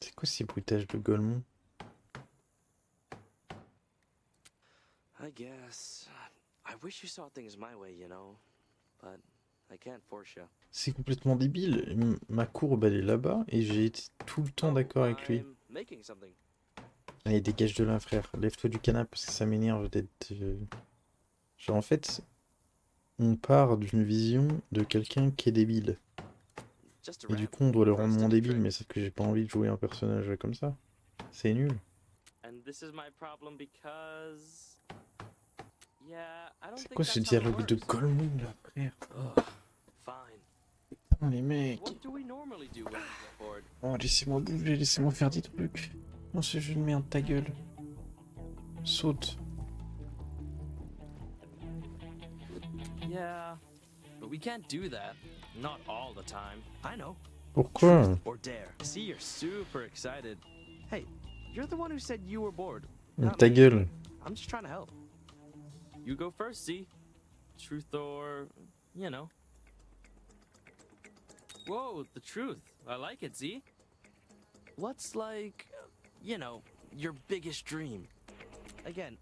C'est quoi ces bruitages de Golemont? I guess. I wish you saw things my way, you know, but I can't force you. C'est complètement débile. Ma courbe, elle est là-bas et j'ai été tout le temps Oh, d'accord avec lui. I'm making something. Allez, dégage de là, frère. Lève-toi du canapé parce que ça m'énerve d'être. Genre, en fait, on part d'une vision de quelqu'un qui est débile. Just a Et du ramp coup, on doit le for rendre us to moins do débile, mais tricks. sauf que j'ai pas envie de jouer un personnage comme ça. C'est nul. And this is my problem because. Yeah, I don't C'est think quoi ce that's how it dialogue de works. Golemont là, frère? Ugh, fine. Oh, les mecs. What do we normally do when we get bored? Oh, laissez-moi bouger, laissez-moi faire des trucs. Non, ce jeu de merde, ta gueule. Saute. Yeah, but we can't do that. Not all the time. I know. Pourquoi? Truth or dare. See, you're super excited. Hey, you're the one who said you were bored. Not Ta me. gueule. I'm just trying to help. You go first, see? Truth or, you know. Whoa, the truth. I like it, Z. What's like, you know, your biggest dream? Again,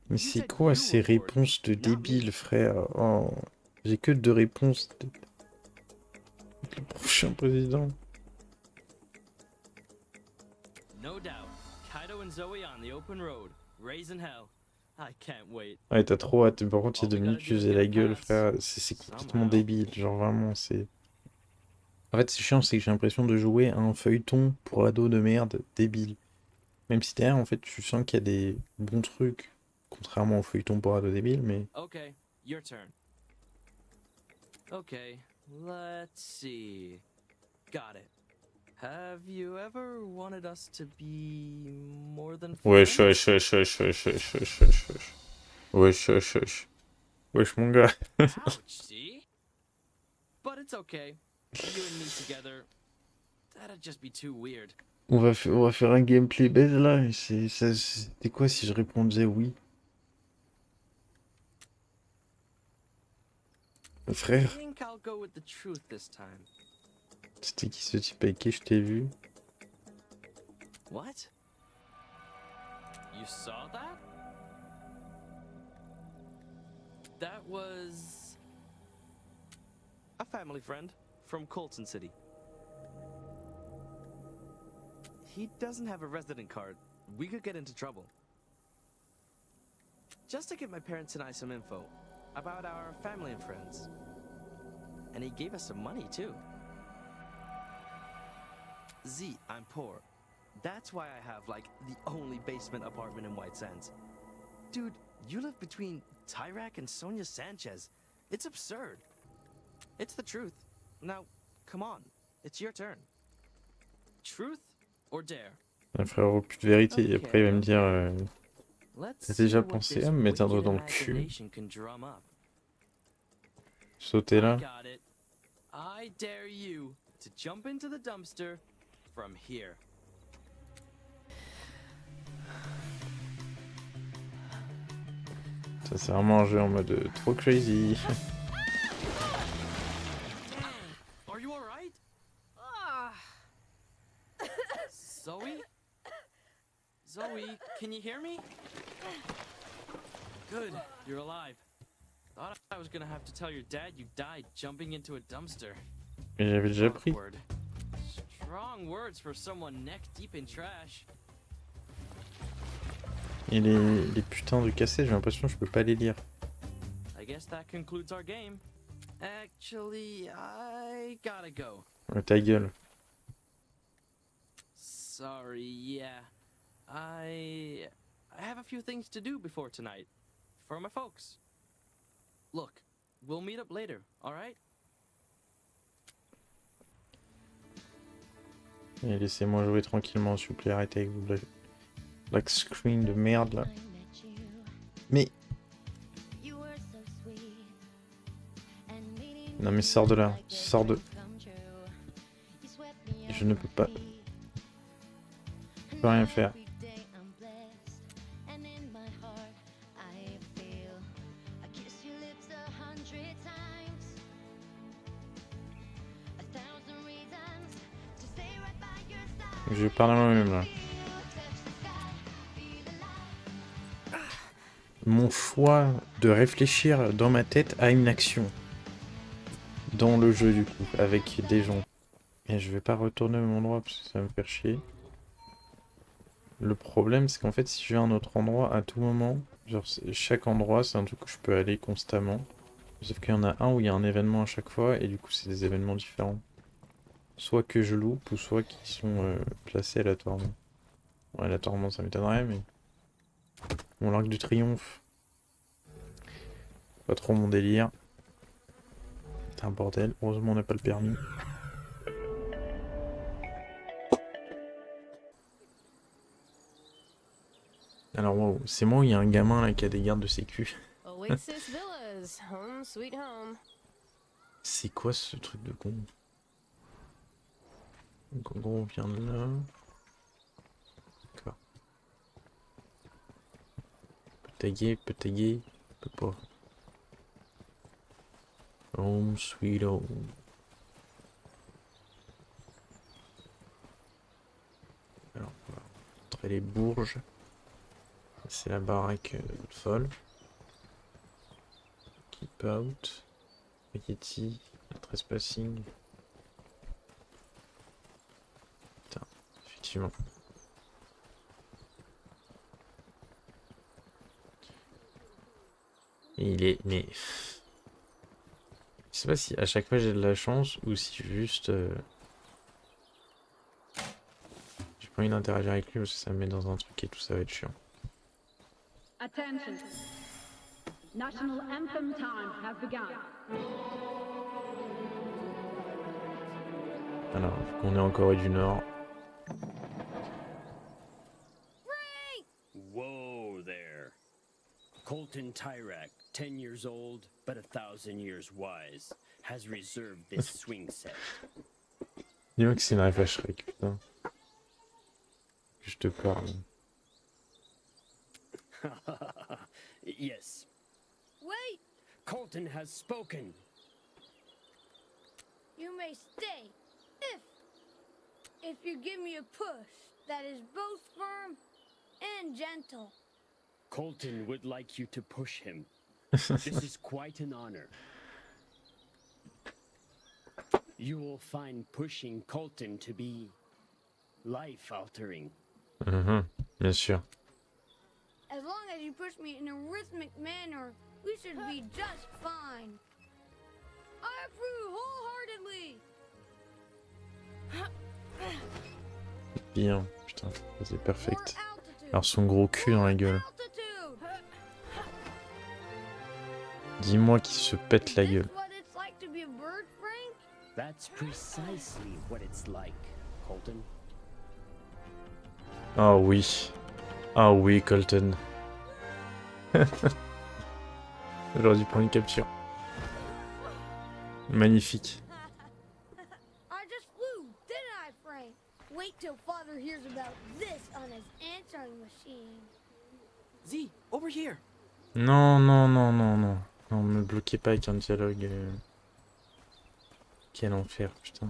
Mais you c'est said quoi you ces were bored, réponses de not me. débiles, frère? Oh, j'ai que deux réponses. Le prochain président. No doubt. Kaido and Zoe on the open road, raising hell. I can't wait. Ouais, t'as trop hâte. Par contre, il y a All 2 we gotta minutes, tu do is faisais get a la gueule, pass. frère. C'est complètement Somehow. débile. Genre, vraiment, c'est. En fait, c'est chiant, c'est que j'ai l'impression de jouer à un feuilleton pour ados de merde débile. Même si derrière, en fait, tu sens qu'il y a des bons trucs, contrairement au feuilleton pour ados débile, mais. Okay, your turn. Okay, let's see. Got it. Have you ever wanted us to be more than Wesh, friends? wesh, wesh, wesh, wesh, wesh, wesh, wesh, wesh. Wesh, wesh, wesh. Wesh, mon gars. Ouch, see? But it's okay. You and me together, that'd just be too weird. On va faire un gameplay base là. Et c'était quoi si je répondais oui? I Frère, think I'll go with the truth this time. c'était qui ce type avec qui je t'ai vu? What? You saw that? That was a family friend from Colton City. He doesn't have a resident card. We could get into trouble. Just to give my parents and I some info about our family and friends. And he gave us some money too. Z, I'm poor. That's why I have like the only basement apartment in White Sands. Dude, you live between Tyrak and Sonia Sanchez. It's absurd. It's the truth. Now, come on. It's your turn. Truth or dare? Un frère, plus de vérité. Et après, il va me dire Let's t'as see déjà what pensé this à me mettre un doigt wicked dans le cul? imagination can drum up. Sauter I là? got it. I dare you to jump into the dumpster from here. Ça, c'est vraiment un jeu en mode trop crazy. Are you alright? Zoe? Zoe, can you hear me? Good, you're alive. Thought I was gonna have to tell your dad you died jumping into a dumpster. Mais j'avais déjà pris. Awkward. Strong words for someone neck deep in trash. Et les putains de cassettes, j'ai l'impression que je peux pas les lire. I guess that concludes our game. Actually, I gotta go. Ouais, ta gueule. Sorry, yeah. I have a few things to do before tonight. For my folks. Look, we'll meet up later, alright? Et laissez-moi jouer tranquillement, s'il vous plaît. Arrêtez avec vos black screen de merde là. Mais. Non mais sors de là. Sors de. Je ne peux pas. Je peux rien faire. Je parle à moi-même là. Mon choix de réfléchir dans ma tête à une action. Dans le jeu du coup, avec des gens. Et je vais pas retourner au même endroit parce que ça va me faire chier. Le problème c'est qu'en fait si je vais à un autre endroit à tout moment, genre chaque endroit c'est un truc où je peux aller constamment. Sauf qu'il y en a un où il y a un événement à chaque fois et du coup c'est des événements différents. Soit que je loupe ou soit qui sont placés aléatoirement. Ouais, aléatoirement ça m'étonnerait mais... Bon, l'Arc du Triomphe. Pas trop mon délire. C'est un bordel. Heureusement on n'a pas le permis. Alors wow, c'est moi où il y a un gamin là qui a des gardes de sécu. Oasis Villas, home sweet home. C'est quoi ce truc de con? Donc en gros on vient de là. D'accord. Peut taguer, peut pas. Home sweet home. Alors on va montrer les Bourges. C'est la baraque folle. Keep out. Yeti. Trespassing. Putain, effectivement. Et il est... Mais... Je sais pas si à chaque fois j'ai de la chance ou si juste... J'ai pas envie d'interagir avec lui parce que ça me met dans un truc et tout ça va être chiant. Attention. National anthem time has begun. Alors, on est en Corée du Nord. Whoa there. Colton Tyrak, 10 years old, but 1,000 years wise, has reserved this swing set. Dis-moi que c'est une ref à Shrek, putain. Que je te parle. Yes, Wait! Colton has spoken. You may stay if you give me a push that is both firm and gentle. Colton would like you to push him. This is quite an honor. You will find pushing Colton to be life-altering. Bien sûr. As long as you push me in a rhythmic manner, we should be just fine. I approve wholeheartedly. Bien, putain, c'est More perfect. altitude. Alors son gros cul dans la gueule. Altitude. Dis-moi qu'il se pète la Is gueule. this what it's like to be a bird, Frank? That's precisely what it's like, Colton. Ah oui. Ah oui, Colton. J'aurais dû prendre une capture. Magnifique. I just flew, didn't I, Frank? Wait till Father hears about this on his answering machine. Z, over here. Non, non, non, non, non. Non, me bloquez pas avec un dialogue. Quel enfer, putain.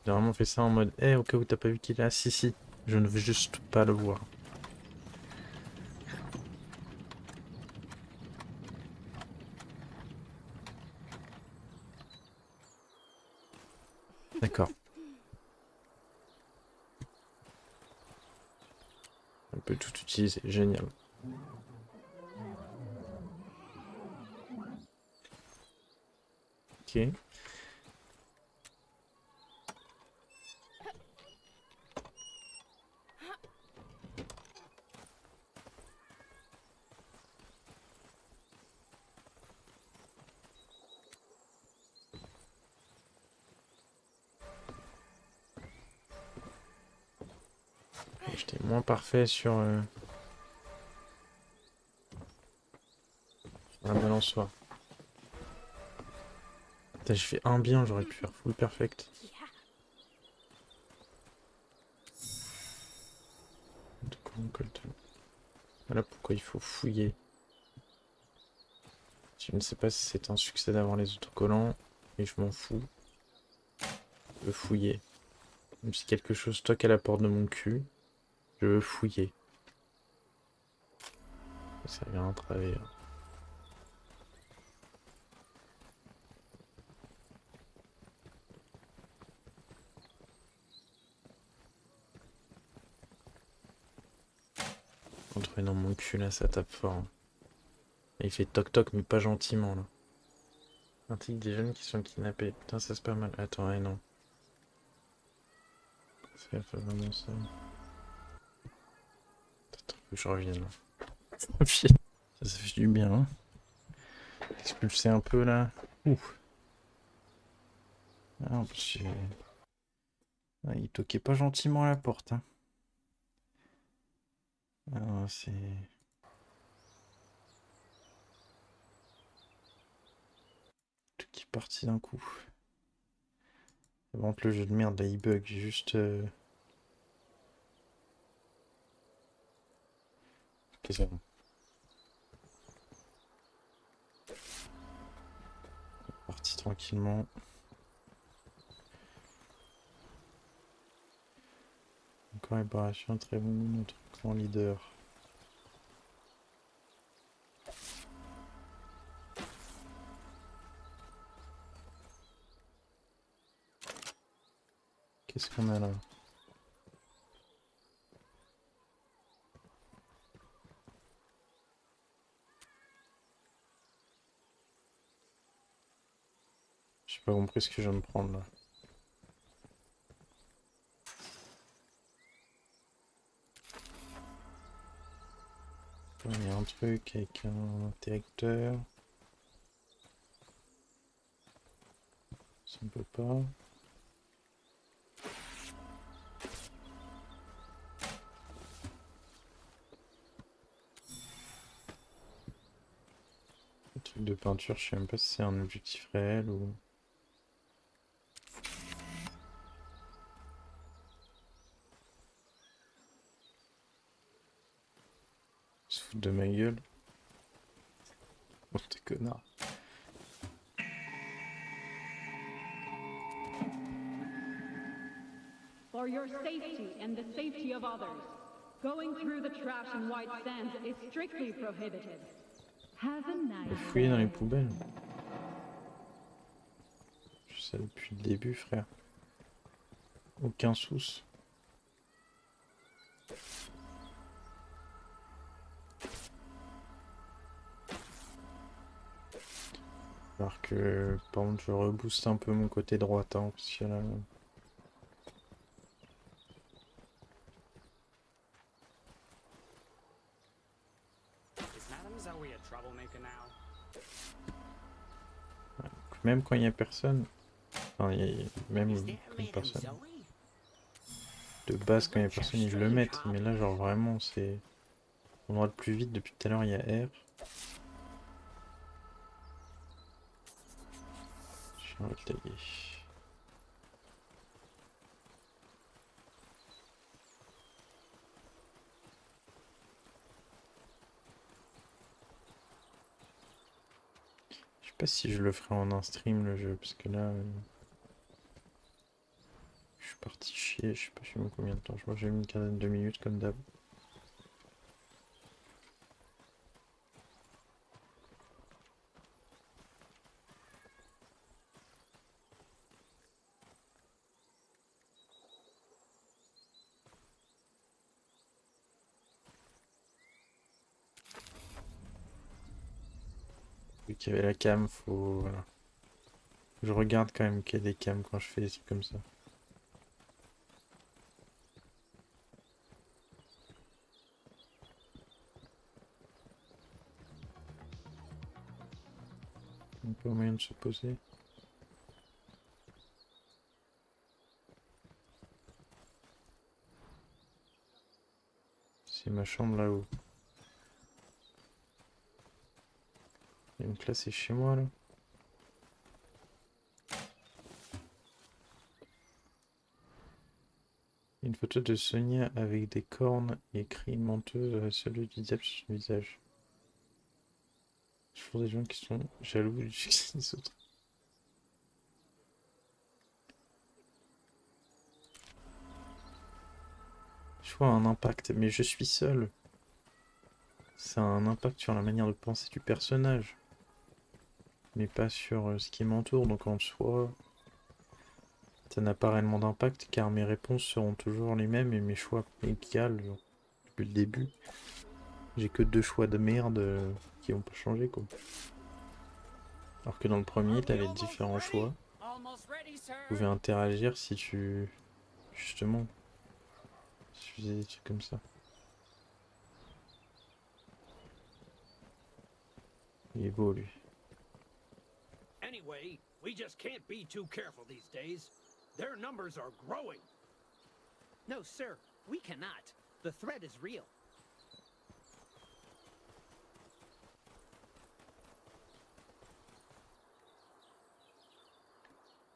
J'ai vraiment fait ça en mode, au cas où t'as pas vu qu'il est là. Si, si. Je ne veux juste pas le voir. D'accord. On peut tout utiliser, génial. Ok. J'étais moins parfait sur la balançoire. Putain, j'ai fait un bien, j'aurais pu faire full perfect. Voilà pourquoi il faut fouiller. Je ne sais pas si c'est un succès d'avoir les autocollants, mais je m'en fous. Je veux fouiller. Même si quelque chose toque à la porte de mon cul, je veux fouiller. Ça vient à travers. Entrer dans mon cul là, ça tape fort. Hein. Et il fait toc toc, mais pas gentiment là. Intrigue des jeunes qui sont kidnappés. Putain, ça c'est pas mal. Attends, ouais, non. C'est vraiment ça. Attends, faut que je revienne là. Ça fait du bien. Hein. Expulser un peu là. Ouf. Ah, parce que... ah, il toquait pas gentiment à la porte. Hein. Ah, c'est... tout qui est parti d'un coup. Avant que le jeu de merde là il bug, j'ai juste... Ok, c'est bon. Parti tranquillement. Encore réparation, très bon, notre grand leader. Qu'est-ce qu'on a là? J'ai pas compris ce que je viens de prendre là. Il y a un truc avec un interrupteur. Ça ne peut pas. Le truc de peinture, je sais même pas si c'est un objectif réel ou... Se foutre de ma gueule. Oh t'es connard. For your safety and the safety of others, going through the trash in White Sands is strictly prohibited. Have a Faut nice fouiller dans les day. poubelles. Je sais depuis le début, frère. Aucun souci. Alors que, par contre, je rebooste un peu mon côté droit, hein, parce que là... Is Madame Zoe a troublemaker now? Même quand il y a personne... Enfin, même Is there quand il y a Madame personne... Zoe? De base, quand il y a personne, ils le mettent. Mais là, genre, vraiment, c'est... On droit le plus vite, depuis tout à l'heure, il y a R. Je vais taguer. Je sais pas si je le ferai en un stream, le jeu, parce que là... je suis parti chier, je sais pas combien de temps. Je crois que j'ai mis une quinzaine de minutes, comme d'hab. Vu qu'il y avait la cam, faut... voilà. Je regarde quand même qu'il y a des cams quand je fais des trucs comme ça. Il n'y a pas moyen de se poser. C'est ma chambre là-haut. Et donc là c'est chez moi là. Une photo de Sonia avec des cornes et écrit menteuse, celui du diable sur son visage. Je trouve des gens qui sont jaloux du succès des autres. choix a un impact, mais je suis seul. Ça a un impact sur la manière de penser du personnage, mais pas sur ce qui m'entoure. Donc en soi, ça n'a pas réellement d'impact car mes réponses seront toujours les mêmes et mes choix égales depuis le début. J'ai que 2 choix de merde qui vont pas changer quoi. Alors que dans le premier, t'avais différents choix. Almost ready, sir. Tu pouvais interagir si tu... Justement, si tu faisais des trucs comme ça. Il est beau lui. Anyway, we just can't be too careful these days. Their numbers are growing. No, sir, we cannot. The threat is real.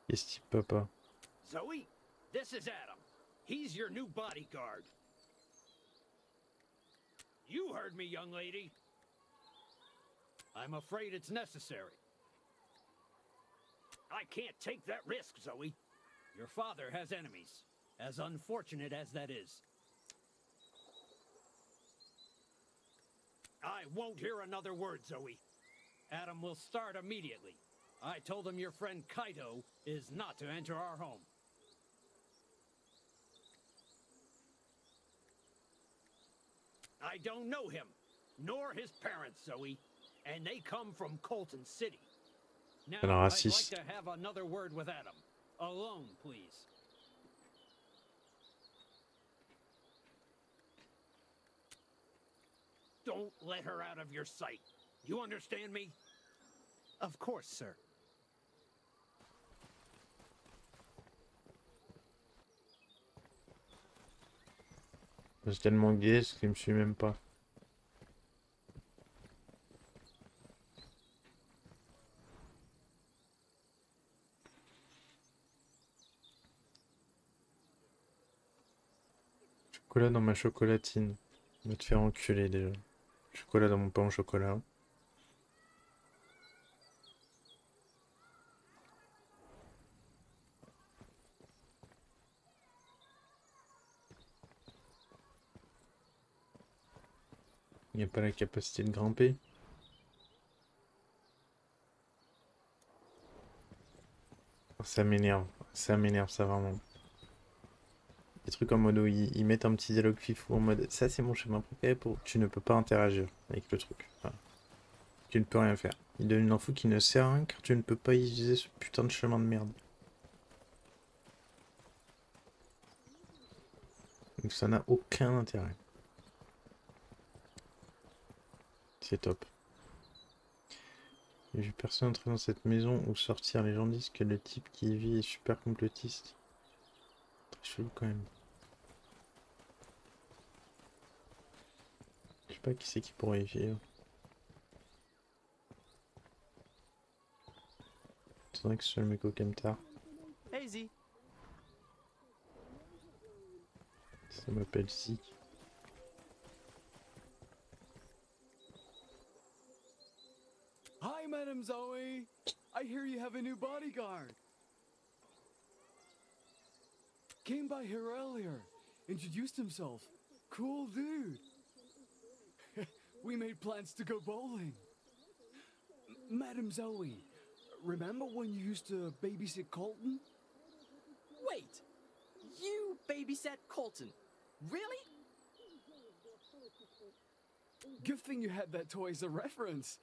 Qu'est-ce type papa? Zoe, this is Adam. He's your new bodyguard. You heard me, young lady. I'm afraid it's necessary. I can't take that risk, Zoe. Your father has enemies, as unfortunate as that is. I won't hear another word, Zoe. Adam will start immediately. I told him your friend Kaito is not to enter our home. I don't know him, nor his parents, Zoe, and they come from Colton City. Now, Alors, I'd like raciste. to have another word with Adam. Alone, please. Don't let her out of your sight. You understand me? Of course, sir. C'est tellement gay, ce qu'il me suit même pas. Chocolat dans ma chocolatine. Va te faire enculer déjà. Chocolat dans mon pain au chocolat. Il n'y a pas la capacité de grimper. Ça m'énerve ça vraiment. Des trucs en mode où ils mettent un petit dialogue fifou en mode ça c'est mon chemin préféré pour... Tu ne peux pas interagir avec le truc. Voilà. Tu ne peux rien faire. Il donne une info qui ne sert à rien car tu ne peux pas utiliser ce putain de chemin de merde. Donc ça n'a aucun intérêt. C'est top. J'ai vu personne entrer dans cette maison ou sortir. Les gens disent que le type qui y vit est super complotiste. Très chelou quand même. Je sais pas qui c'est qui pourrait y vivre. C'est vrai que ce soit le mec au Kemtar. Hey, Z. Ça m'appelle Si. Hi, Madam Zoe. I hear you have a new bodyguard. Came by here earlier. Introduced himself. Cool dude. We made plans to go bowling. Madam Zoe, remember when you used to babysit Colton? Wait! You babysat Colton. Really? Good thing you had that toy as a reference.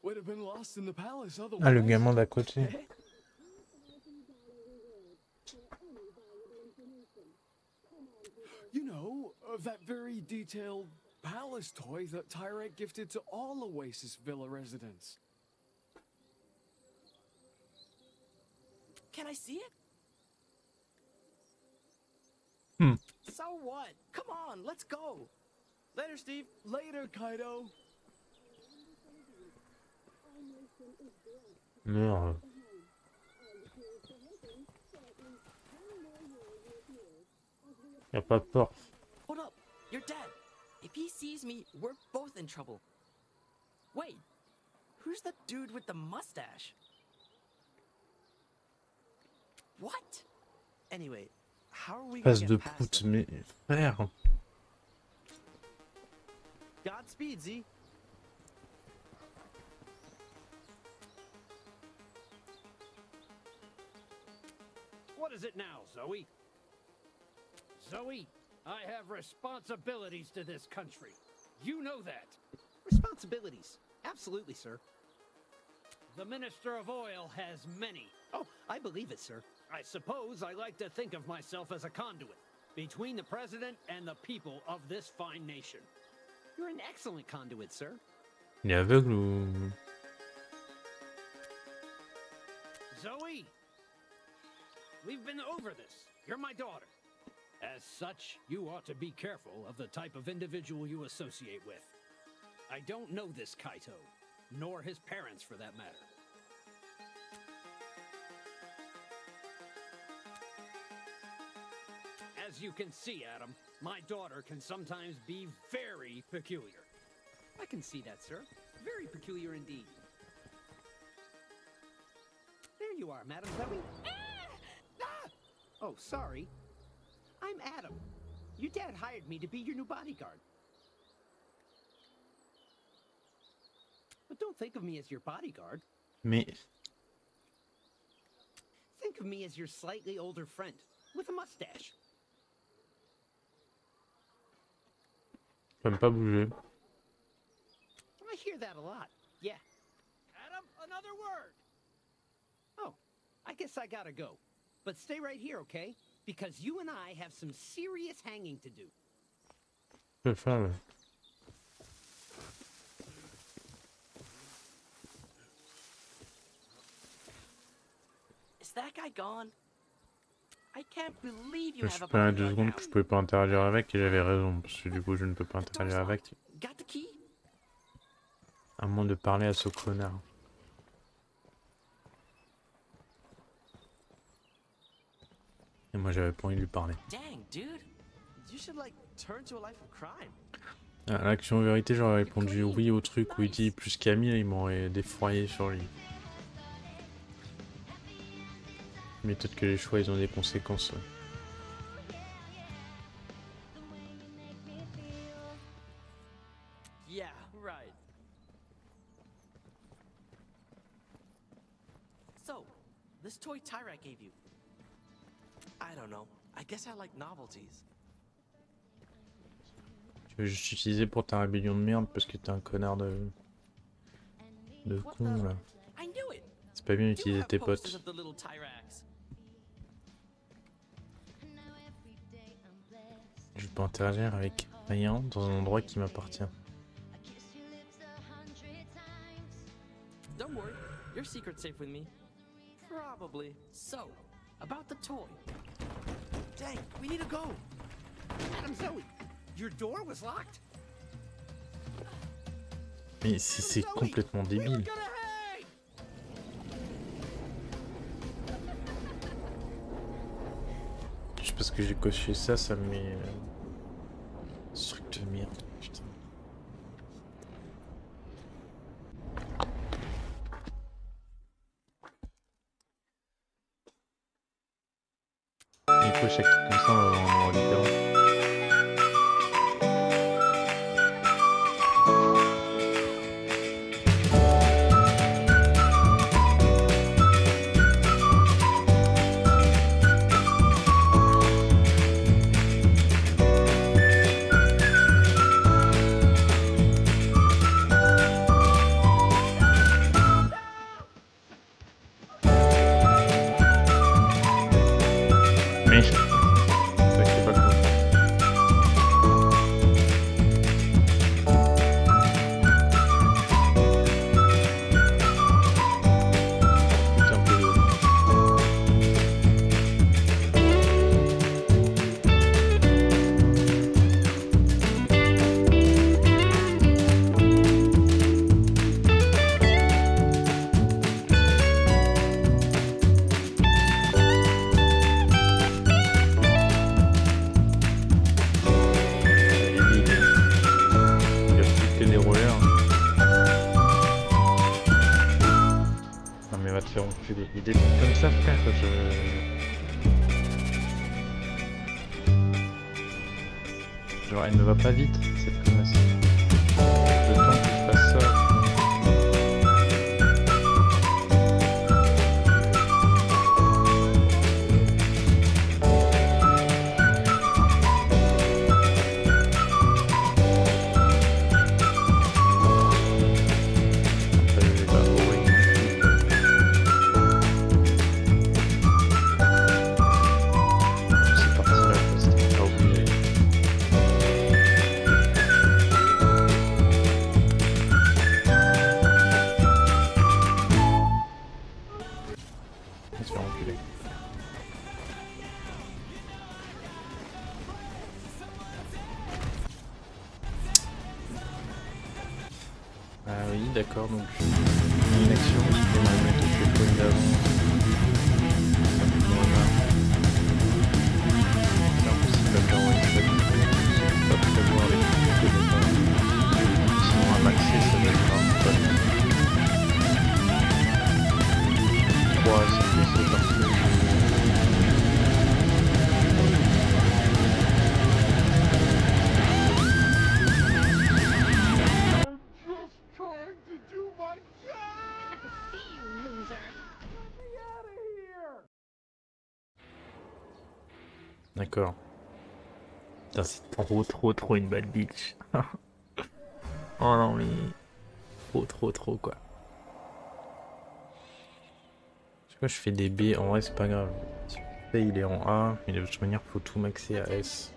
Would have been lost in the palace otherwise. Ah, le gamin d'à côté. You know, that very detailed palace toy that Tyrek gifted to all Oasis Villa residents. Can I see it? Hmm. So what? Come on, let's go. Later, Steve. Later, Kaido. Merde. Y'a pas de porte. Hold up. You're dead. If he sees me, we're both in trouble. Wait. Who's the dude with the mustache? What? Anyway, how are we gonna Passe de get past prout, them? mais frère. Godspeed, Z. What is it now, Zoe? Zoe, I have responsibilities to this country. You know that. Responsibilities. Absolutely, sir. The Minister of Oil has many. Oh, I believe it, sir. I suppose I like to think of myself as a conduit between the President and the people of this fine nation. You're an excellent conduit, sir. Il est aveugle ou... Zoe! We've been over this. You're my daughter. As such, you ought to be careful of the type of individual you associate with. I don't know this Kaito, nor his parents for that matter. As you can see, Adam, my daughter can sometimes be very peculiar. I can see that, sir. Very peculiar indeed. There you are, Madam Zoe. Ah! Oh, sorry. I'm Adam. Your dad hired me to be your new bodyguard. But don't think of me as your bodyguard. Mais... Think of me as your slightly older friend with a mustache. Je peux même pas bouger. I hear that a lot. Yeah. Adam, another word! Oh, I guess I gotta go. But stay right here, okay? Because you and I have some serious hanging to do. Je peux le faire, là. Is that guy gone? I can't believe you Je have a peux 2 bodyguard secondes now. que je pouvais pas interagir avec et j'avais raison. Parce que du coup je ne peux pas The door's interagir avec. locked. Got the key? À moins de parler à ce connard. Et moi j'avais pas envie de lui parler. Dang, dude. You should like turn to a life of crime. À l'action vérité j'aurais répondu oui au truc où il dit plus Camille, il m'aurait défroyé sur lui. Mais peut-être que les choix ils ont des conséquences. Ouais. Yeah, right. So, this toy Tyrak gave you. I don't know. I guess I like novelties. Tu veux juste utiliser pour ta rébellion de merde parce que t'es un connard de What con the? là. I knew it. C'est pas bien You d'utiliser have tes posters potes. of the little Tyraks. Je peux interagir avec rien dans un endroit qui m'appartient. Don't worry, your secret's safe with me. Probably. So, about the toy. Dang, we need to go. Adam, Zoe, your door was locked? Mais c'est Zoe, complètement we were débile. gonna hang! Juste parce que j'ai coché ça, ça me met... ce truc de merde, putain. Et quoi, chaque truc comme ça, on va en différent. Mais ça c'est pas cool. Putain peu d'eau. Il a foutu des rollers. Non mais va te faire enculer. Il est comme ça frère, Genre, elle ne va pas vite, cette connasse. Le temps que je fasse ça. Ah oui, d'accord, donc une action, je peux me mettre au téléphone d'avant. Ça me fait moins mal. C'est impossible à faire en une shot. Je peux pas prévoir les trucs de départ. Sinon à maxer ça va être vraiment pas bien. 3 c'est parfait. D'accord. Putain, c'est trop une bad bitch. Oh non mais... Trop quoi. Je sais pas, je fais des B, en vrai c'est pas grave. Si je fais il est en A, mais de toute manière faut tout maxer à S.